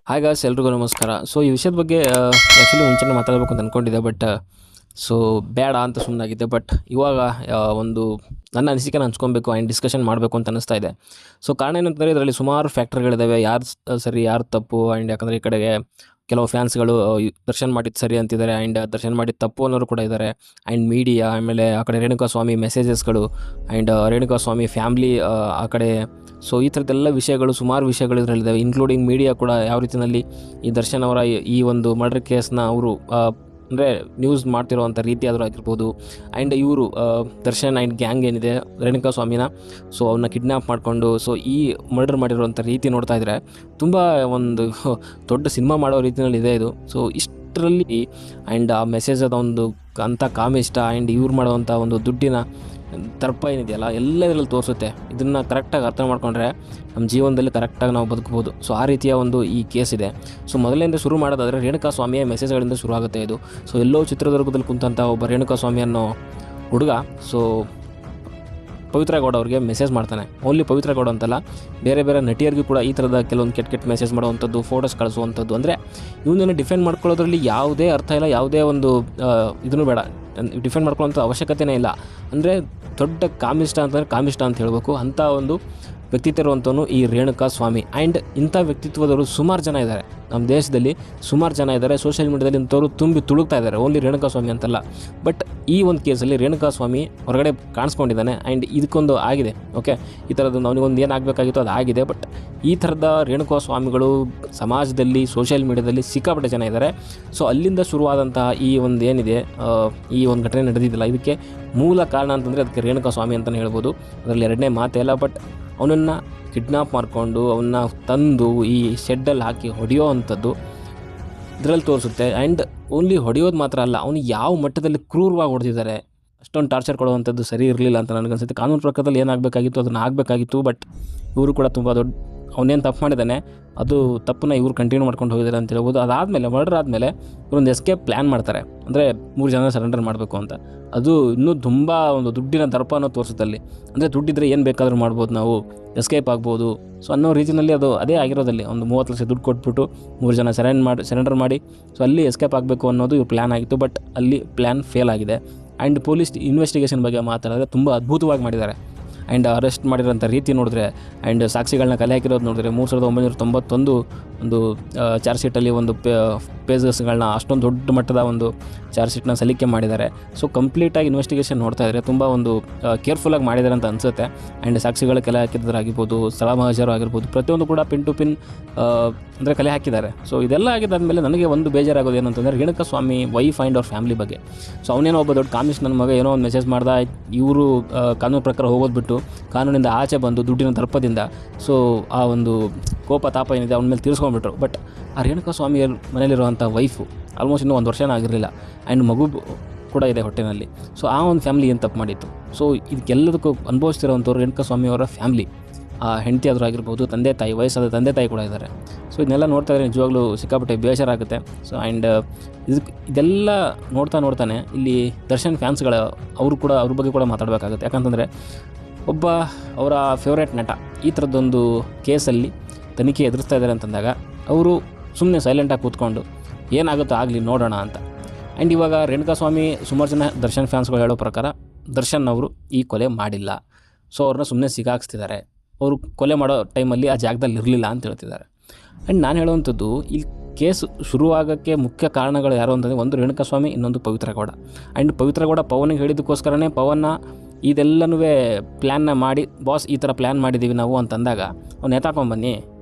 Hi guys, ಎಲ್ರಿಗೂ ನಮಸ್ಕಾರ. So ಈ ವಿಷಯದ ಬಗ್ಗೆ ಆ್ಯಕ್ಚುಲಿ ಮುಂಚೆನೇ ಮಾತಾಡಬೇಕು ಅಂತ ಅಂದ್ಕೊಂಡಿದ್ದೆ, ಬಟ್ ಸೊ ಬೇಡ ಅಂತ ಸುಮ್ಮನಾಗಿದ್ದೆ. ಬಟ್ ಇವಾಗ ಒಂದು ನನ್ನ ಅನಿಸಿಕೆನ ಹಂಚ್ಕೊಬೇಕು ಆ್ಯಂಡ್ ಡಿಸ್ಕಷನ್ ಮಾಡಬೇಕು ಅಂತ ಅನ್ನಿಸ್ತಾ ಇದೆ. ಸೊ ಕಾರಣ ಏನಂತಂದರೆ ಇದರಲ್ಲಿ ಸುಮಾರು ಫ್ಯಾಕ್ಟರ್ಗಳಿದ್ದಾವೆ, ಯಾರು ಸರಿ ಯಾರು ತಪ್ಪು. ಆ್ಯಂಡ್ ಯಾಕಂದರೆ ಈ ಕಡೆಗೆ ಕೆಲವು ಫ್ಯಾನ್ಸ್ಗಳು ದರ್ಶನ್ ಮಾಡಿದ್ದು ಸರಿ ಅಂತಿದ್ದಾರೆ, ಆ್ಯಂಡ್ ದರ್ಶನ್ ಮಾಡಿದ್ದು ತಪ್ಪು ಅನ್ನೋರು ಕೂಡ ಇದ್ದಾರೆ. ಆ್ಯಂಡ್ ಮೀಡಿಯಾ, ಆಮೇಲೆ ಆ ಕಡೆ ರೇಣುಕಾಸ್ವಾಮಿ ಮೆಸೇಜಸ್ಗಳು, ಆ್ಯಂಡ್ ರೇಣುಕಾಸ್ವಾಮಿ ಫ್ಯಾಮ್ಲಿ ಆ ಕಡೆ. ಸೊ ಈ ಥರದ್ದೆಲ್ಲ ವಿಷಯಗಳು, ಸುಮಾರು ವಿಷಯಗಳು ಇದರಲ್ಲಿದ್ದಾವೆ. ಇನ್ಕ್ಲೂಡಿಂಗ್ ಮೀಡಿಯಾ ಕೂಡ ಯಾವ ರೀತಿಯಲ್ಲಿ ಈ ದರ್ಶನ್ ಅವರ ಈ ಒಂದು ಮರ್ಡರ್ ಕೇಸ್ನ ಅವರು ಅಂದರೆ ನ್ಯೂಸ್ ಮಾಡ್ತಿರೋವಂಥ ರೀತಿ ಆದರೂ ಆಗಿರ್ಬೋದು. ಆ್ಯಂಡ್ ಇವರು ದರ್ಶನ್ ಆ್ಯಂಡ್ ಗ್ಯಾಂಗ್ ಏನಿದೆ ರೇಣುಕಾಸ್ವಾಮಿನ, ಸೊ ಅವನ್ನ ಕಿಡ್ನ್ಯಾಪ್ ಮಾಡಿಕೊಂಡು ಸೊ ಈ ಮರ್ಡರ್ ಮಾಡಿರೋವಂಥ ರೀತಿ ನೋಡ್ತಾ ಇದ್ದರೆ ತುಂಬ ಒಂದು ದೊಡ್ಡ ಸಿನಿಮಾ ಮಾಡೋ ರೀತಿಯಲ್ಲಿ ಇದೆ ಇದು. ಸೊ ಇಷ್ಟರಲ್ಲಿ ಆ್ಯಂಡ್ ಆ ಮೆಸೇಜ್ ಅದ ಒಂದು ಅಂಥ ಕಾಮಿಷ್ಟ ಆ್ಯಂಡ್ ಇವ್ರು ಮಾಡೋವಂಥ ಒಂದು ದುಡ್ಡಿನ ದರ್ಪ ಏನಿದೆಯಲ್ಲ ಎಲ್ಲ ಇದರಲ್ಲಿ ತೋರಿಸುತ್ತೆ. ಇದನ್ನು ಕರೆಕ್ಟಾಗಿ ಅರ್ಥ ಮಾಡ್ಕೊಂಡ್ರೆ ನಮ್ಮ ಜೀವನದಲ್ಲಿ ಕರೆಕ್ಟಾಗಿ ನಾವು ಬದುಕ್ಬೋದು. ಸೊ ಆ ರೀತಿಯ ಒಂದು ಈ ಕೇಸ್ ಇದೆ. ಸೊ ಮೊದಲಿಂದ ಶುರು ಮಾಡೋದಾದರೆ ರೇಣುಕಾಸ್ವಾಮಿಯ ಮೆಸೇಜ್ಗಳಿಂದ ಶುರು ಆಗುತ್ತೆ ಇದು. ಸೊ ಎಲ್ಲೋ ಚಿತ್ರದುರ್ಗದಲ್ಲಿ ಕುಂತಂಥ ಒಬ್ಬ ರೇಣುಕಾಸ್ವಾಮಿ ಅನ್ನೋ ಹುಡುಗ ಸೊ ಪವಿತ್ರ ಗೌಡ ಅವ್ರಿಗೆ ಮೆಸೇಜ್ ಮಾಡ್ತಾನೆ. ಓನ್ಲಿ ಪವಿತ್ರ ಗೌಡ ಅಂತಲ್ಲ, ಬೇರೆ ಬೇರೆ ನಟಿಯರಿಗೂ ಕೂಡ ಈ ಥರದ ಕೆಲವೊಂದು ಕೆಟ್ಟ ಮೆಸೇಜ್ ಮಾಡುವಂಥದ್ದು, ಫೋಟೋಸ್ ಕಳಿಸುವಂಥದ್ದು. ಅಂದರೆ ಇವನನ್ನು ಡಿಫೆಂಡ್ ಮಾಡ್ಕೊಳ್ಳೋದ್ರಲ್ಲಿ ಯಾವುದೇ ಅರ್ಥ ಇಲ್ಲ, ಯಾವುದೇ ಒಂದು ಇದನ್ನು ಬೇಡ, ಡಿಫೆಂಡ್ ಮಾಡ್ಕೊಳ್ಳೋಂಥ ಅವಶ್ಯಕತೆಯೇ ಇಲ್ಲ. ಅಂದರೆ ದೊಡ್ಡ ಕಾಮಿಷ್ಟ ಅಂತಂದರೆ ಕಾಮಿಷ್ಟ ಅಂತ ಹೇಳಬೇಕು. ಅಂಥ ಒಂದು ವ್ಯಕ್ತಿತ್ವ ಇರುವಂಥವನು ಈ ರೇಣುಕಾಸ್ವಾಮಿ. ಆ್ಯಂಡ್ ಇಂಥ ವ್ಯಕ್ತಿತ್ವದವರು ಸುಮಾರು ಜನ ಇದ್ದಾರೆ ನಮ್ಮ ದೇಶದಲ್ಲಿ, ಸುಮಾರು ಜನ ಇದ್ದಾರೆ. ಸೋಷಿಯಲ್ ಮೀಡಿಯಾದಲ್ಲಿ ಇಂಥವ್ರು ತುಂಬಿ ತುಳುಕ್ತಾ ಇದ್ದಾರೆ, ಓನ್ಲಿ ರೇಣುಕಾಸ್ವಾಮಿ ಅಂತಲ್ಲ. ಬಟ್ ಈ ಒಂದು ಕೇಸಲ್ಲಿ ರೇಣುಕಾಸ್ವಾಮಿ ಹೊರಗಡೆ ಕಾಣಿಸ್ಕೊಂಡಿದ್ದಾನೆ. ಆ್ಯಂಡ್ ಇದಕ್ಕೊಂದು ಆಗಿದೆ, ಓಕೆ, ಈ ಥರದ್ದು ಅವನಿಗೊಂದು ಏನಾಗಬೇಕಾಗಿತ್ತು ಅದು ಆಗಿದೆ. ಬಟ್ ಈ ಥರದ ರೇಣುಕಾಸ್ವಾಮಿಗಳು ಸಮಾಜದಲ್ಲಿ, ಸೋಷಿಯಲ್ ಮೀಡಿಯಾದಲ್ಲಿ ಸಿಕ್ಕಾಪಟ್ಟೆ ಜನ ಇದ್ದಾರೆ. ಸೊ ಅಲ್ಲಿಂದ ಶುರುವಾದಂತಹ ಈ ಒಂದು ಏನಿದೆ, ಈ ಒಂದು ಘಟನೆ ನಡೆದಿದ್ದಿಲ್ಲ, ಇದಕ್ಕೆ ಮೂಲ ಕಾರಣ ಅಂತಂದರೆ ಅದಕ್ಕೆ ರೇಣುಕಾಸ್ವಾಮಿ ಅಂತಲೇ ಹೇಳ್ಬೋದು. ಅದರಲ್ಲಿ ಎರಡನೇ ಮಾತೇ ಇಲ್ಲ. ಬಟ್ ಅವನನ್ನು ಕಿಡ್ನಾಪ್ ಮಾಡಿಕೊಂಡು ಅವನ್ನ ತಂದು ಈ ಶೆಡ್ಡಲ್ಲಿ ಹಾಕಿ ಹೊಡೆಯೋ ಅಂಥದ್ದು ಇದರಲ್ಲಿ ತೋರಿಸುತ್ತೆ. ಆ್ಯಂಡ್ ಓನ್ಲಿ ಹೊಡೆಯೋದು ಮಾತ್ರ ಅಲ್ಲ, ಅವನು ಯಾವ ಮಟ್ಟದಲ್ಲಿ ಕ್ರೂರವಾಗಿ ಹೊಡೆದಿದ್ದಾರೆ, ಅಷ್ಟೊಂದು ಟಾರ್ಚರ್ ಕೊಡುವಂಥದ್ದು ಸರಿ ಇರಲಿಲ್ಲ ಅಂತ ನನಗನ್ಸುತ್ತೆ. ಕಾನೂನು ಪ್ರಕಾರದಲ್ಲಿ ಏನಾಗಬೇಕಾಗಿತ್ತು ಅದನ್ನು ಆಗಬೇಕಾಗಿತ್ತು. ಬಟ್ ಇವರು ಕೂಡ ತುಂಬ ದೊಡ್ಡ, ಅವನೇನು ತಪ್ಪು ಮಾಡಿದ್ದಾನೆ ಅದು ತಪ್ಪನ್ನ ಇವರು ಕಂಟಿನ್ಯೂ ಮಾಡ್ಕೊಂಡು ಹೋಗಿದ್ದಾರೆ ಅಂತ ಹೇಳ್ಬೋದು. ಅದಾದಮೇಲೆ ಮರ್ಡರ್ ಆದಮೇಲೆ ಇವರೊಂದು ಎಸ್ಕೇಪ್ ಪ್ಲ್ಯಾನ್ ಮಾಡ್ತಾರೆ, ಅಂದರೆ 3 ಜನ ಸರೆಂಡರ್ ಮಾಡಬೇಕು ಅಂತ. ಅದು ಇನ್ನೂ ತುಂಬ ಒಂದು ದುಡ್ಡಿನ ದರ್ಪನೂ ತೋರಿಸುತ್ತಲ್ಲಿ. ಅಂದರೆ ದುಡ್ಡಿದ್ರೆ ಏನು ಬೇಕಾದರೂ ಮಾಡ್ಬೋದು, ನಾವು ಎಸ್ಕೇಪ್ ಆಗ್ಬೋದು. ಸೊ ಅನ್ನೋ ರೀತಿಯಲ್ಲಿ ಅದು ಅದೇ ಆಗಿರೋದಲ್ಲಿ ಒಂದು 30 ಲಕ್ಷ ದುಡ್ಡು ಕೊಟ್ಬಿಟ್ಟು 3 ಜನ ಸರೆಂಡರ್ ಮಾಡಿ ಸೊ ಅಲ್ಲಿ ಎಸ್ಕೇಪ್ ಆಗಬೇಕು ಅನ್ನೋದು ಇವ್ರ ಪ್ಲ್ಯಾನ್ ಆಗಿತ್ತು. ಬಟ್ ಅಲ್ಲಿ ಪ್ಲ್ಯಾನ್ ಫೇಲ್ ಆಗಿದೆ. ಆ್ಯಂಡ್ ಪೊಲೀಸ್ ಇನ್ವೆಸ್ಟಿಗೇಷನ್ ಬಗ್ಗೆ ಮಾತಾಡಿದ್ರೆ ತುಂಬ ಅದ್ಭುತವಾಗಿ ಮಾಡಿದ್ದಾರೆ. ಆ್ಯಂಡ್ ಅರೆಸ್ಟ್ ಮಾಡಿರೋಂಥ ರೀತಿ ನೋಡಿದ್ರೆ, ಆ್ಯಂಡ್ ಸಾಕ್ಷಿಗಳನ್ನ ಕಲೆ ಹಾಕಿರೋದು ನೋಡಿದ್ರೆ, 3991 ಒಂದು ಚಾರ್ಜ್ ಶೀಟಲ್ಲಿ ಒಂದು ಪೇಜಸ್ಗಳನ್ನ ಅಷ್ಟೊಂದು ದೊಡ್ಡ ಮಟ್ಟದ ಒಂದು ಚಾರ್ಜ್ ಶೀಟ್ನ ಸಲ್ಲಿಕೆ ಮಾಡಿದ್ದಾರೆ. ಸೊ ಕಂಪ್ಲೀಟಾಗಿ ಇನ್ವೆಸ್ಟಿಗೇಷನ್ ನೋಡ್ತಾ ಇದ್ದರೆ ತುಂಬ ಒಂದು ಕೇರ್ಫುಲ್ಲಾಗಿ ಮಾಡಿದ್ದಾರೆ ಅಂತ ಅನಿಸುತ್ತೆ. ಆ್ಯಂಡ್ ಸಾಕ್ಷಿಗಳ ಕಲೆ ಹಾಕಿದ್ದಾಗಿರ್ಬೋದು, ಸ್ಥಳ ಮಹಜರು ಆಗಿರ್ಬೋದು, ಪ್ರತಿಯೊಂದು ಕೂಡ ಪಿನ್ ಟು ಪಿನ್ ಅಂದರೆ ಕಲೆ ಹಾಕಿದ್ದಾರೆ. ಸೊ ಇದೆಲ್ಲ ಆಗಿದ್ದಾದಮೇಲೆ ನನಗೆ ಒಂದು ಬೇಜಾರಾಗೋದು ಏನಂತಂದರೆ ರೇಣುಕಾಸ್ವಾಮಿ ವೈಫ್ ಆ್ಯಂಡ್ ಅವ್ರ ಫ್ಯಾಮಿಲಿ ಬಗ್ಗೆ. ಸೊ ಅವನೇನೋ ಒಬ್ಬ ದೊಡ್ಡ ಕಾಮಿಸ್ಟ್ ನನ್ನ ಮಗ ಏನೋ ಒಂದು ಮೆಸೇಜ್ ಮಾಡ್ದ, ಇವರು ಕಾನೂನು ಪ್ರಕಾರ ಹೋಗೋದು ಬಿಟ್ಟು ಕಾನೂನಿಂದ ಆಚೆ ಬಂದು ದುಡ್ಡಿನ ದರ್ಪದಿಂದ ಸೊ ಆ ಒಂದು ಕೋಪ ತಾಪ ಏನಿದೆ ಅವನ ಮೇಲೆ ತೀರಿಸ್ಕೊಂಡ್ಬಿಟ್ರು. ಬಟ್ ಆ ರೇಣುಕಾಸ್ವಾಮಿ ಮನೇಲಿರುವಂಥ ವೈಫು ಆಲ್ಮೋಸ್ಟ್ ಇನ್ನೂ 1 ವರ್ಷನೂ ಆಗಿರಲಿಲ್ಲ. ಆ್ಯಂಡ್ ಮಗು ಕೂಡ ಇದೆ ಹೊಟ್ಟೆನಲ್ಲಿ. ಸೊ ಆ ಒಂದು ಫ್ಯಾಮಿಲಿ ಏನು ತಪ್ಪು ಮಾಡಿತ್ತು? ಸೊ ಇದಕ್ಕೆಲ್ಲದಕ್ಕೂ ಅನುಭವಿಸ್ತಿರೋವಂಥವ್ರು ರೇಣುಕಾಸ್ವಾಮಿ ಅವರ ಫ್ಯಾಮಿಲಿ, ಆ ಹೆಂಡತಿ ಆದರೂ ಆಗಿರ್ಬೋದು, ತಂದೆ ತಾಯಿ, ವಯಸ್ಸಾದ ತಂದೆ ತಾಯಿ ಕೂಡ ಇದ್ದಾರೆ. ಸೊ ಇದನ್ನೆಲ್ಲ ನೋಡ್ತಾ ಇದ್ದರೆ ನಿಜವಾಗ್ಲೂ ಸಿಕ್ಕಾಪಟ್ಟೆ ಬೇಜಾರಾಗುತ್ತೆ. ಸೊ ಆ್ಯಂಡ್ ಇದೆಲ್ಲ ನೋಡ್ತಾನೆ ಇಲ್ಲಿ ದರ್ಶನ್ ಫ್ಯಾನ್ಸ್ಗಳ ಅವ್ರ ಬಗ್ಗೆ ಕೂಡ ಮಾತಾಡಬೇಕಾಗುತ್ತೆ. ಯಾಕಂತಂದರೆ ಒಬ್ಬ ಅವರ ಫೇವ್ರೇಟ್ ನಟ ಈ ಥರದ್ದೊಂದು ಕೇಸಲ್ಲಿ ತನಿಖೆ ಎದುರಿಸ್ತಾ ಇದ್ದಾರೆ ಅಂತಂದಾಗ ಅವರು ಸುಮ್ಮನೆ ಸೈಲೆಂಟಾಗಿ ಕೂತ್ಕೊಂಡು ಏನಾಗುತ್ತೋ ಆಗಲಿ ನೋಡೋಣ ಅಂತ. ಆ್ಯಂಡ್ ಇವಾಗ ರೇಣುಕಾಸ್ವಾಮಿ ಸುಮಾರು ಜನ ದರ್ಶನ್ ಫ್ಯಾನ್ಸ್ಗಳು ಹೇಳೋ ಪ್ರಕಾರ ದರ್ಶನ್ ಅವರು ಈ ಕೊಲೆ ಮಾಡಿಲ್ಲ. ಸೊ ಅವ್ರನ್ನ ಸುಮ್ಮನೆ ಸಿಗಾಕ್ಸ್ತಿದ್ದಾರೆ, ಅವರು ಕೊಲೆ ಮಾಡೋ ಟೈಮಲ್ಲಿ ಆ ಜಾಗದಲ್ಲಿ ಇರಲಿಲ್ಲ ಅಂತ ಹೇಳ್ತಿದ್ದಾರೆ. ಆ್ಯಂಡ್ ನಾನು ಹೇಳುವಂಥದ್ದು ಈ ಕೇಸ್ ಶುರುವಾಗೋಕ್ಕೆ ಮುಖ್ಯ ಕಾರಣಗಳು ಯಾರು ಅಂತಂದರೆ, ಒಂದು ರೇಣುಕಾಸ್ವಾಮಿ, ಇನ್ನೊಂದು ಪವಿತ್ರ ಗೌಡ. ಆ್ಯಂಡ್ ಪವಿತ್ರ ಗೌಡ ಪವನಿಗೆ ಹೇಳಿದ್ದಕ್ಕೋಸ್ಕರನೇ ಪವನ್ನ ಇದೆಲ್ಲನೂ ಪ್ಲ್ಯಾನ್ನ ಮಾಡಿ, ಬಾಸ್ ಈ ಥರ ಪ್ಲ್ಯಾನ್ ಮಾಡಿದ್ದೀವಿ ನಾವು ಅಂತಂದಾಗ ಅವ್ನು ನೇತಾಕೊಂಬನ್ನಿ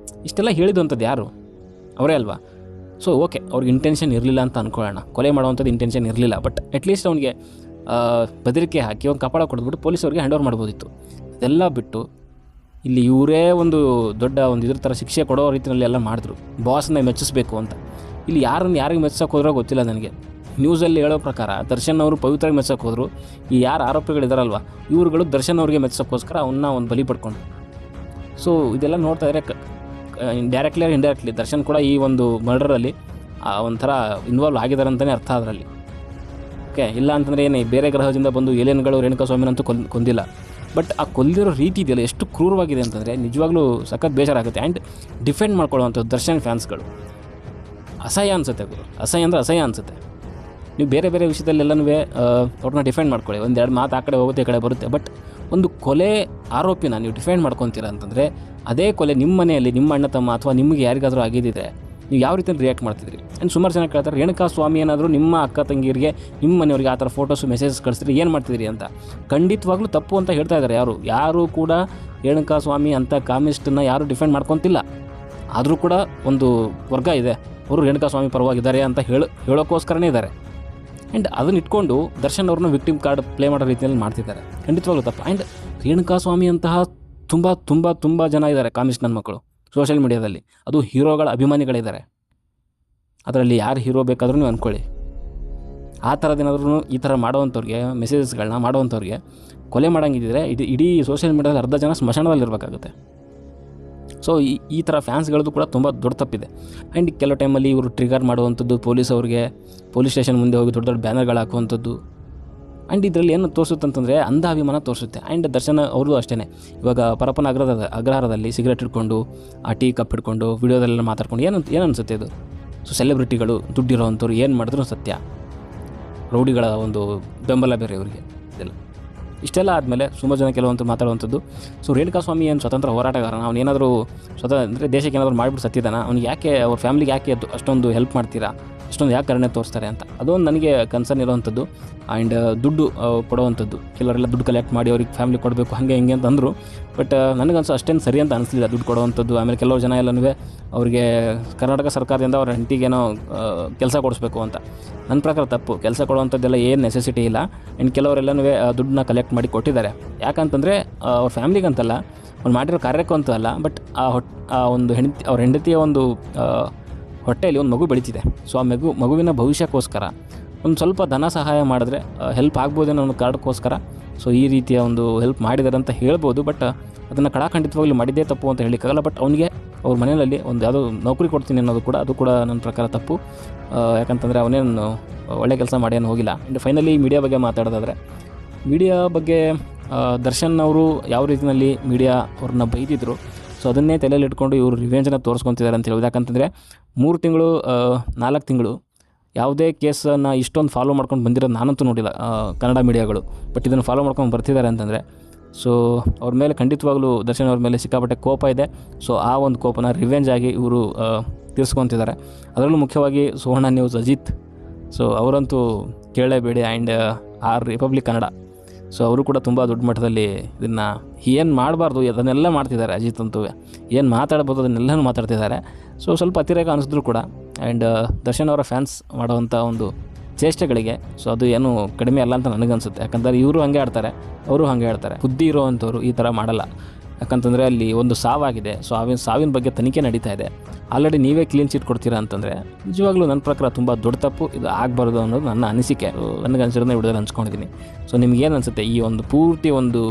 ಇಷ್ಟೆಲ್ಲ ಹೇಳಿದಂಥದ್ದು ಯಾರು? ಅವರೇ ಅಲ್ವಾ? ಸೊ ಓಕೆ, ಅವ್ರಿಗೆ ಇಂಟೆನ್ಷನ್ ಇರಲಿಲ್ಲ ಅಂತ ಅಂದ್ಕೊಳ್ಳೋಣ, ಕೊಲೆ ಮಾಡೋವಂಥದ್ದು ಇಂಟೆನ್ಷನ್ ಇರಲಿಲ್ಲ. ಬಟ್ ಅಟ್ಲೀಸ್ಟ್ ಅವನಿಗೆ ಬೆದರಿಕೆ ಹಾಕಿ ಒಂದು ಕಪಾಳ ಕೊಟ್ಬಿಟ್ಟು ಪೊಲೀಸವ್ರಿಗೆ ಹ್ಯಾಂಡ್ ಓವರ್ ಮಾಡ್ಬೋದಿತ್ತು. ಇದೆಲ್ಲ ಬಿಟ್ಟು ಇಲ್ಲಿ ಇವರೇ ಒಂದು ದೊಡ್ಡ ಒಂದು ಇದ್ರ ಥರ ಶಿಕ್ಷೆ ಕೊಡೋ ರೀತಿಯಲ್ಲಿ ಎಲ್ಲ ಮಾಡಿದ್ರು, ಬಾಸ್ನ ಮೆಚ್ಚಿಸ್ಬೇಕು ಅಂತ. ಇಲ್ಲಿ ಯಾರಿಗೆ ಮೆಚ್ಚೋಕೆ ಹೋದ್ರೋ ಗೊತ್ತಿಲ್ಲ ನನಗೆ. ನ್ಯೂಸಲ್ಲಿ ಹೇಳೋ ಪ್ರಕಾರ ದರ್ಶನ್ ಅವರು ಪವಿತ್ರವಾಗಿ ಮೆಚ್ಚೋಕೆ ಹೋದರು. ಈ ಯಾರು ಆರೋಪಿಗಳಿದಾರಲ್ವ ಇವ್ರುಗಳು ದರ್ಶನ್ ಅವ್ರಿಗೆ ಮೆಚ್ಚೋಕ್ಕೋಸ್ಕರ ಅವನ್ನ ಒಂದು ಬಲಿ ಪಡ್ಕೊಂಡು. ಸೊ ಇದೆಲ್ಲ ನೋಡ್ತಾ ಇದ್ದರೆ ಡೈರೆಕ್ಟ್ಲಿ ಆರ್ ಇಂಡೈರೆಕ್ಟ್ಲಿ ದರ್ಶನ್ ಕೂಡ ಈ ಒಂದು ಮರ್ಡರಲ್ಲಿ ಒಂಥರ ಇನ್ವಾಲ್ವ್ ಆಗಿದ್ದಾರೆ ಅಂತಲೇ ಅರ್ಥ ಅದರಲ್ಲಿ. ಓಕೆ, ಇಲ್ಲ ಅಂತಂದರೆ ಏನು ಬೇರೆ ಗ್ರಹದಿಂದ ಬಂದು ಏಲಿಯನ್ಗಳು ರೇಣುಕಾಸ್ವಾಮಿನಂತೂ ಕೊಂದಿಲ್ಲ. ಬಟ್ ಆ ಕೊಲ್ಲಿರೋ ರೀತಿ ಇದೆಯಲ್ಲ ಎಷ್ಟು ಕ್ರೂರವಾಗಿದೆ ಅಂತಂದರೆ ನಿಜವಾಗ್ಲೂ ಸಖತ್ ಬೇಜಾರಾಗುತ್ತೆ. ಆ್ಯಂಡ್ ಡಿಫೆಂಡ್ ಮಾಡ್ಕೊಳ್ಳುವಂಥದ್ದು ದರ್ಶನ್ ಫ್ಯಾನ್ಸ್ಗಳು ಅಸಹ್ಯ ಅನಿಸುತ್ತೆ ಗುರು. ಅಸಹ್ಯ ಅಂದರೆ ಅಸಹ್ಯ ಅನಿಸುತ್ತೆ. ನೀವು ಬೇರೆ ಬೇರೆ ವಿಷಯದಲ್ಲೆಲ್ಲನೂ ಅವ್ರನ್ನ ಡಿಫೆಂಡ್ ಮಾಡ್ಕೊಳ್ಳಿ, ಒಂದೆರಡು ಮಾತು ಆ ಕಡೆ ಹೋಗುತ್ತೆ ಈ ಕಡೆ ಬರುತ್ತೆ. ಬಟ್ ಒಂದು ಕೊಲೆ ಆರೋಪಿನ ನೀವು ಡಿಫೆಂಡ್ ಮಾಡ್ಕೊತೀರ ಅಂತಂದರೆ ಅದೇ ಕೊಲೆ ನಿಮ್ಮ ಮನೆಯಲ್ಲಿ ನಿಮ್ಮ ಅಣ್ಣ ತಮ್ಮ ಅಥವಾ ನಿಮಗೆ ಯಾರಿಗಾದರೂ ಆಗಿದ್ದಿದೆ, ನೀವು ಯಾವ ರೀತಿ ರಿಯಾಕ್ಟ್ ಮಾಡ್ತಿದ್ರಿ? ಆ್ಯಂಡ್ ಸುಮಾರು ಜನ ಕೇಳ್ತಾರೆ, ರೇಣುಕಾ ಸ್ವಾಮಿ ಏನಾದರೂ ನಿಮ್ಮ ಅಕ್ಕ ತಂಗಿರಿಗೆ ನಿಮ್ಮ ಮನೆಯವ್ರಿಗೆ ಆ ಥರ ಫೋಟೋಸು ಮೆಸೇಜಸ್ ಕಳಿಸಿದ್ರೆ ಏನು ಮಾಡ್ತಿದ್ರಿ ಅಂತ. ಖಂಡಿತವಾಗ್ಲೂ ತಪ್ಪು ಅಂತ ಹೇಳ್ತಾ ಇದ್ದಾರೆ. ಯಾರು ಕೂಡ ರೇಣುಕಾ ಸ್ವಾಮಿ ಅಂತ ಕಾಮಿಸ್ಟನ್ನು ಯಾರು ಡಿಫೆಂಡ್ ಮಾಡ್ಕೊತಿಲ್ಲ. ಆದರೂ ಕೂಡ ಒಂದು ವರ್ಗ ಇದೆ, ಅವರು ರೇಣುಕಾ ಸ್ವಾಮಿ ಪರವಾಗಿದ್ದಾರೆ ಅಂತ ಹೇಳೋಕ್ಕೋಸ್ಕರನೇ ಇದ್ದಾರೆ. ಆ್ಯಂಡ್ ಅದನ್ನ ಇಟ್ಕೊಂಡು ದರ್ಶನ್ ಅವ್ರನ್ನ ವಿಕ್ಟಿಮ್ ಕಾರ್ಡ್ ಪ್ಲೇ ಮಾಡೋ ರೀತಿಯಲ್ಲಿ ಮಾಡ್ತಿದ್ದಾರೆ. ಖಂಡಿತವಾಗ್ಲೂ ತಪ್ಪು. ಆ್ಯಂಡ್ ರೇಣುಕಾ ಸ್ವಾಮಿ ಅಂತಹ ತುಂಬ ತುಂಬ ತುಂಬ ಜನ ಇದ್ದಾರೆ ಕಾಮಿಸ್ಟ್ ನನ್ನ ಮಕ್ಕಳು ಸೋಷಿಯಲ್ ಮೀಡಿಯಾದಲ್ಲಿ. ಅದು ಹೀರೋಗಳ ಅಭಿಮಾನಿಗಳಿದ್ದಾರೆ. ಅದರಲ್ಲಿ ಯಾರು ಹೀರೋ ಬೇಕಾದ್ರೂ ನೀವು ಅಂದ್ಕೊಳ್ಳಿ. ಆ ಥರದ್ದೇನಾದ್ರೂ ಈ ಥರ ಮಾಡೋವಂಥವ್ರಿಗೆ ಮೆಸೇಜಸ್ಗಳನ್ನ ಮಾಡೋವಂಥವ್ರಿಗೆ ಕೊಲೆ ಮಾಡೋಂಗಿದ್ದರೆ ಇಡೀ ಸೋಷಿಯಲ್ ಮೀಡಿಯಾದಲ್ಲಿ ಅರ್ಧ ಜನ ಸ್ಮಶಾನದಲ್ಲಿರಬೇಕಾಗುತ್ತೆ. ಸೊ ಈ ಥರ ಫ್ಯಾನ್ಸ್ಗಳದ್ದು ಕೂಡ ತುಂಬ ದೊಡ್ಡ ತಪ್ಪಿದೆ. ಆ್ಯಂಡ್ ಕೆಲವು ಟೈಮಲ್ಲಿ ಇವರು ಟ್ರಿಗರ್ ಮಾಡುವಂಥದ್ದು, ಪೊಲೀಸ್ ಸ್ಟೇಷನ್ ಮುಂದೆ ಹೋಗಿ ದೊಡ್ಡ ದೊಡ್ಡ ಬ್ಯಾನರ್ಗಳು ಹಾಕುವಂಥದ್ದು. ಆ್ಯಂಡ್ ಇದರಲ್ಲಿ ಏನು ತೋರಿಸುತ್ತೆ ಅಂತಂದರೆ ಅಂಧ ಅಭಿಮಾನ ತೋರಿಸುತ್ತೆ. ಆ್ಯಂಡ್ ದರ್ಶನ್ ಅವ್ರದ್ದು ಅಷ್ಟೇ. ಇವಾಗ ಪರಪ್ಪನ ಅಗ್ರಹಾರದಲ್ಲಿ ಸಿಗರೇಟ್ ಹಿಡ್ಕೊಂಡು ಆ ಟೀ ಕಪ್ ಹಿಡ್ಕೊಂಡು ವಿಡಿಯೋದಲ್ಲೆಲ್ಲ ಮಾತಾಡ್ಕೊಂಡು ಏನು ಅನಿಸುತ್ತೆ ಇದು? ಸೊ ಸೆಲೆಬ್ರಿಟಿಗಳು ದುಡ್ಡಿರೋವಂಥವ್ರು ಏನು ಮಾಡಿದ್ರು ಸತ್ಯ, ರೌಡಿಗಳ ಒಂದು ಬೆಂಬಲ ಬೇರೆ ಇವರಿಗೆ ಇದೆಲ್ಲ. ಇಷ್ಟೆಲ್ಲ ಆದಮೇಲೆ ಸುಮಾರು ಜನ ಕೆಲವಂತೂ ಮಾತಾಡುವಂಥದ್ದು, ಸೊ ರೇಣುಕಾ ಸ್ವಾಮಿ ಏನು ಸ್ವತಂತ್ರ ಹೋರಾಟಗಾರನ, ಅವನೇನಾದರೂ ಅಂದರೆ ದೇಶಕ್ಕೆ ಏನಾದರೂ ಮಾಡಿಬಿಟ್ಟು ಸತ್ತಿದ್ದಾನ, ಅವ್ನಿಗೆ ಯಾಕೆ ಅವ್ರ ಫ್ಯಾಮಿಲಿಗೆ ಯಾಕೆ ಅಷ್ಟೊಂದು ಹೆಲ್ಪ್ ಮಾಡ್ತೀರಾ, ಅಷ್ಟೊಂದು ಯಾಕೆ ಕರುಣೆ ತೋರಿಸ್ತಾರೆ ಅಂತ ಅದೊಂದು ನನಗೆ ಕನ್ಸರ್ನ್ ಇರೋವಂಥದ್ದು. ಆ್ಯಂಡ್ ದುಡ್ಡು ಕೊಡುವಂಥದ್ದು, ಕೆಲವರೆಲ್ಲ ದುಡ್ಡು ಕಲೆಕ್ಟ್ ಮಾಡಿ ಅವ್ರಿಗೆ ಫ್ಯಾಮಿಲಿ ಕೊಡಬೇಕು ಹಾಗೆ ಹಿಂಗೆ ಅಂತ ಅಂದರು. ಬಟ್ ನನಗನ್ಸು ಅಷ್ಟೇನು ಸರಿ ಅಂತ ಅನಿಸ್ಲಿಲ್ಲ ದುಡ್ಡು ಕೊಡುವಂಥದ್ದು. ಆಮೇಲೆ ಕೆಲವು ಜನ ಎಲ್ಲನೂ ಅವ್ರಿಗೆ ಕರ್ನಾಟಕ ಸರ್ಕಾರದಿಂದ ಅವ್ರ ಹೆಂಡತಿಗೇನೋ ಕೆಲಸ ಕೊಡಿಸ್ಬೇಕು ಅಂತ. ನನ್ನ ಪ್ರಕಾರ ತಪ್ಪು. ಕೆಲಸ ಕೊಡುವಂಥದ್ದೆಲ್ಲ ಏನು ನೆಸೆಸಿಟಿ ಇಲ್ಲ. ಆ್ಯಂಡ್ ಕೆಲವರೆಲ್ಲನೂ ದುಡ್ಡನ್ನ ಕಲೆಕ್ಟ್ ಮಾಡಿ ಕೊಟ್ಟಿದ್ದಾರೆ. ಯಾಕಂತಂದರೆ ಅವ್ರ ಫ್ಯಾಮ್ಲಿಗಂತಲ್ಲ, ಅವ್ರು ಮಾಡಿರೋ ಕಾರ್ಯಕ್ಕೂ ಅಂತೂ ಅಲ್ಲ. ಬಟ್ ಆ ಒಂದು ಅವ್ರ ಹೆಂಡತಿಯ ಒಂದು ಹೊಟ್ಟೆಯಲ್ಲಿ ಒಂದು ಮಗು ಬೆಳೀತಿದೆ. ಸೊ ಆ ಮಗುವಿನ ಭವಿಷ್ಯಕ್ಕೋಸ್ಕರ ಒಂದು ಸ್ವಲ್ಪ ಧನ ಸಹಾಯ ಮಾಡಿದ್ರೆ ಹೆಲ್ಪ್ ಆಗ್ಬೋದೇನೋ ಅನ್ನೋ ಕಾರಣಕ್ಕೋಸ್ಕರ ಸೊ ಈ ರೀತಿಯ ಒಂದು ಹೆಲ್ಪ್ ಮಾಡಿದ್ದಾರೆ ಅಂತ ಹೇಳ್ಬೋದು. ಬಟ್ ಅದನ್ನು ಖಂಡಿತವಾಗ್ಲೂ ಮಾಡಿದ್ದೇ ತಪ್ಪು ಅಂತ ಹೇಳಲಿಕ್ಕಾಗಲ್ಲ. ಬಟ್ ಅವನಿಗೆ ಅವ್ರ ಮನೆಯಲ್ಲಿ ಒಂದು ಯಾವುದೋ ನೌಕರಿ ಕೊಡ್ತೀನಿ ಅನ್ನೋದು ಕೂಡ ಅದು ಕೂಡ ನನ್ನ ಪ್ರಕಾರ ತಪ್ಪು. ಯಾಕಂತಂದರೆ ಅವನೇನು ಒಳ್ಳೆ ಕೆಲಸ ಮಾಡೇನು ಹೋಗಿಲ್ಲ. ಆ್ಯಂಡ್ ಫೈನಲಿ ಮೀಡಿಯಾ ಬಗ್ಗೆ ಮಾತಾಡೋದಾದರೆ, ಮೀಡಿಯಾ ಬಗ್ಗೆ ದರ್ಶನ್ ಅವರು ಯಾವ ರೀತಿಯಲ್ಲಿ ಮೀಡಿಯಾ ಅವ್ರನ್ನ ಬೈದಿದ್ರು, ಸೊ ಅದನ್ನೇ ತಲೆಯಲ್ಲಿ ಇಟ್ಕೊಂಡು ಇವರು ರಿವೆಂಜನ್ನು ತೋರಿಸ್ಕೊತಿದ್ದಾರೆ ಅಂತ ಹೇಳೋದು. ಯಾಕಂತಂದರೆ 3 ತಿಂಗಳು 4 ತಿಂಗಳು ಯಾವುದೇ ಕೇಸನ್ನು ಇಷ್ಟೊಂದು ಫಾಲೋ ಮಾಡ್ಕೊಂಡು ಬಂದಿರೋದು ನಾನಂತೂ ನೋಡಿಲ್ಲ ಕನ್ನಡ ಮೀಡಿಯಾಗಳು. ಬಟ್ ಇದನ್ನು ಫಾಲೋ ಮಾಡ್ಕೊಂಡು ಬರ್ತಿದ್ದಾರೆ ಅಂತಂದರೆ ಸೊ ಅವ್ರ ಮೇಲೆ ಖಂಡಿತವಾಗ್ಲೂ ದರ್ಶನ್ ಅವ್ರ ಮೇಲೆ ಸಿಕ್ಕಾಪಟ್ಟೆ ಕೋಪ ಇದೆ. ಸೊ ಆ ಒಂದು ಕೋಪನ ರಿವೆಂಜ್ ಆಗಿ ಇವರು ತೀರಿಸ್ಕೊತಿದ್ದಾರೆ. ಅದರಲ್ಲೂ ಮುಖ್ಯವಾಗಿ ಸುವರ್ಣ ನ್ಯೂಸ್ ಅಜಿತ್, ಸೊ ಅವರಂತೂ ಕೇಳಲೇಬೇಡಿ. ಆ್ಯಂಡ್ ರಿಪಬ್ಲಿಕ್ ಕನ್ನಡ, ಸೊ ಅವರು ಕೂಡ ತುಂಬ ದೊಡ್ಡ ಮಟ್ಟದಲ್ಲಿ ಇದನ್ನು ಏನು ಮಾಡಬಾರ್ದು ಅದನ್ನೆಲ್ಲ ಮಾಡ್ತಿದ್ದಾರೆ. ಅಜಿತ್ ಅಂತೂ ಏನು ಮಾತಾಡ್ಬೋದು ಅದನ್ನೆಲ್ಲನೂ ಮಾತಾಡ್ತಿದ್ದಾರೆ. ಸೊ ಸ್ವಲ್ಪ ಅತಿರೇಕ ಅನಿಸಿದ್ರು ಕೂಡ. ಆ್ಯಂಡ್ ದರ್ಶನ್ ಅವರ ಫ್ಯಾನ್ಸ್ ಮಾಡೋವಂಥ ಒಂದು ಚೇಷ್ಟೆಗಳಿಗೆ ಸೊ ಅದು ಏನು ಕಡಿಮೆ ಅಲ್ಲ ಅಂತ ನನಗನ್ಸುತ್ತೆ. ಯಾಕಂದರೆ ಇವರು ಹಾಗೆ ಆಡ್ತಾರೆ, ಅವರು ಹಾಗೆ ಆಡ್ತಾರೆ. ಬುದ್ಧಿ ಇರೋವಂಥವ್ರು ಈ ಥರ ಮಾಡಲ್ಲ. ಯಾಕಂತಂದರೆ ಅಲ್ಲಿ ಒಂದು ಸಾವಾಗಿದೆ. ಸೊ ಸಾವಿನ ಬಗ್ಗೆ ತನಿಖೆ ನಡೀತಾ ಇದೆ. ಆಲ್ರೆಡಿ ನೀವೇ ಕ್ಲೀನ್ ಚೀಟ್ ಕೊಡ್ತೀರಾ ಅಂತಂದರೆ ನಿಜವಾಗ್ಲೂ ನನ್ನ ಪ್ರಕಾರ ತುಂಬ ದೊಡ್ಡ ತಪ್ಪು. ಇದು ಆಗಬಾರ್ದು ಅನ್ನೋದು ನನ್ನ ಅನಿಸಿಕೆ. ನನಗೆ ಅನಿಸಿರೋದನ್ನ ವಿಡಿಯೋದಲ್ಲಿ ಹಂಚ್ಕೊಂಡಿದ್ದೀನಿ. ಸೊ ನಿಮ್ಗೇನು ಅನಿಸುತ್ತೆ ಈ ಒಂದು ಪೂರ್ತಿ ಒಂದು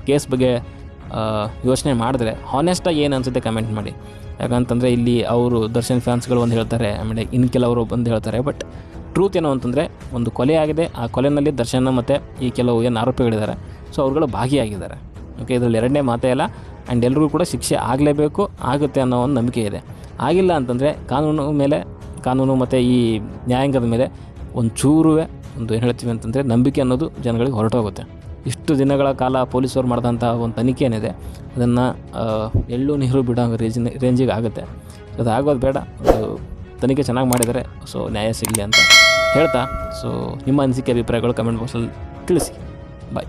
ಕೇಸ್ ಬಗ್ಗೆ ಯೋಚನೆ ಮಾಡಿದ್ರೆ ಹಾನೆಸ್ಟಾಗಿ ಏನು ಅನಿಸುತ್ತೆ ಕಮೆಂಟ್ ಮಾಡಿ. ಯಾಕಂತಂದರೆ ಇಲ್ಲಿ ಅವರು ದರ್ಶನ್ ಫ್ಯಾನ್ಸ್ಗಳು ಒಂದು ಹೇಳ್ತಾರೆ, ಆಮೇಲೆ ಇನ್ನು ಕೆಲವರು ಬಂದು ಹೇಳ್ತಾರೆ. ಬಟ್ ಟ್ರೂತ್ ಏನೋ ಅಂತಂದರೆ ಒಂದು ಕೊಲೆ ಆಗಿದೆ. ಆ ಕೊಲೆಯಲ್ಲಿ ದರ್ಶನ್ ಮತ್ತು ಈ ಕೆಲವು ಏನು ಆರೋಪಿಗಳಿದ್ದಾರೆ ಸೊ ಅವ್ರುಗಳು ಭಾಗಿಯಾಗಿದ್ದಾರೆ. ಓಕೆ, ಇದರಲ್ಲಿ ಎರಡನೇ ಮಾತೇ ಇಲ್ಲ. ಆ್ಯಂಡ್ ಎಲ್ರಿಗೂ ಕೂಡ ಶಿಕ್ಷೆ ಆಗಲೇಬೇಕು, ಆಗುತ್ತೆ ಅನ್ನೋ ಒಂದು ನಂಬಿಕೆ ಇದೆ. ಆಗಿಲ್ಲ ಅಂತಂದರೆ ಕಾನೂನು ಮತ್ತು ಈ ನ್ಯಾಯಾಂಗದ ಮೇಲೆ ಒಂದು ಏನು ಹೇಳ್ತೀವಿ ಅಂತಂದರೆ ನಂಬಿಕೆ ಅನ್ನೋದು ಜನಗಳಿಗೆ ಹೊರಟೋಗುತ್ತೆ. ಇಷ್ಟು ದಿನಗಳ ಕಾಲ ಪೊಲೀಸರು ಮಾಡಿದಂಥ ಒಂದು ತನಿಖೆ ಏನಿದೆ ಅದನ್ನು ಎಳ್ಳು ನೀರು ಬಿಡೋ ರೇಂಜಿಗೆ ಆಗುತ್ತೆ. ಅದು ಆಗೋದು ಬೇಡ. ತನಿಖೆ ಚೆನ್ನಾಗಿ ಮಾಡಿದರೆ ಸೊ ನ್ಯಾಯ ಸಿಗಲಿ ಅಂತ ಹೇಳ್ತಾ, ಸೊ ನಿಮ್ಮ ಅನಿಸಿಕೆ ಅಭಿಪ್ರಾಯಗಳು ಕಮೆಂಟ್ ಬಾಕ್ಸಲ್ಲಿ ತಿಳಿಸಿ. ಬಾಯ್.